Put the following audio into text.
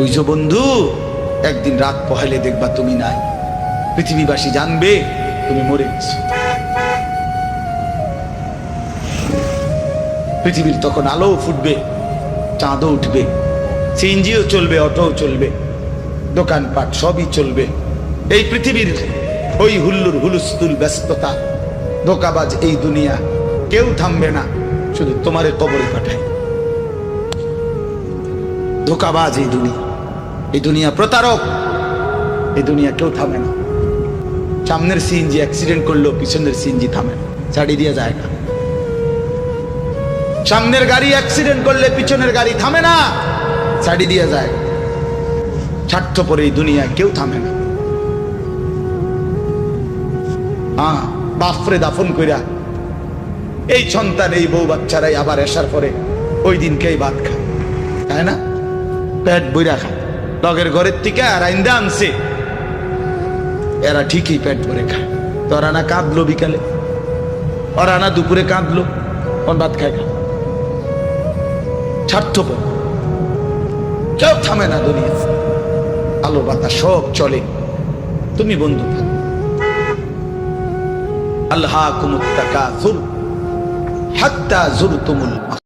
বুঝছো বন্ধু, একদিন রাত পহেলে দেখবা তুমি নাই, পৃথিবীবাসী জানবে তুমি মরে গেছো। পৃথিবীর তখন আলো ফুটবে, চাঁদও উঠবে, সিএনজিও চলবে, অটোও চলবে, দোকানপাট সবই চলবে। এই পৃথিবীর ওই হুল্লুর হুলুস্থুল ব্যস্ততা, ধোকাবাজ এই দুনিয়া, কেউ থামবে না, শুধু তোমারে কবরে পাঠায়। ধোকাবাজ এই দুনিয়া প্রতারক, এই দুনিয়া কেউ থামে না। সামনের সিএনজি অ্যাক্সিডেন্ট করলো, পিছনের সিএনজি থামে না, ছাড়ি দিয়ে যায় না। সামনের গাড়ি অ্যাক্সিডেন্ট করলে পিছনের গাড়ি থামে না, ছাড়ি দিয়ে যায়। স্বার্থপর এই দুনিয়ায় কেউ থামে না। হ্যাঁ, বাপরে দাফন কইরা এই সন্তান, এই বউ বাচ্চারাই আবার আসার পরে ওই দিনকেই ভাত খায়, তাই না? পেট বইরা খায়, লগের ঘরের থেকে আর আইন্দা আনছে, এরা ঠিকই পেট ভরে খায়। তোরা না কাঁদলো বিকালে, ওরা না দুপুরে কাঁদলো, কোন ভাত খায় খা। স্বার্থপর, কেউ থামে না দুনিয়া, আলো বাতাস সব চলে, তুমি বন্ধু থাকো। আল্লাহাকুমুত তাকাসুর হাত্তা যুরতুমুল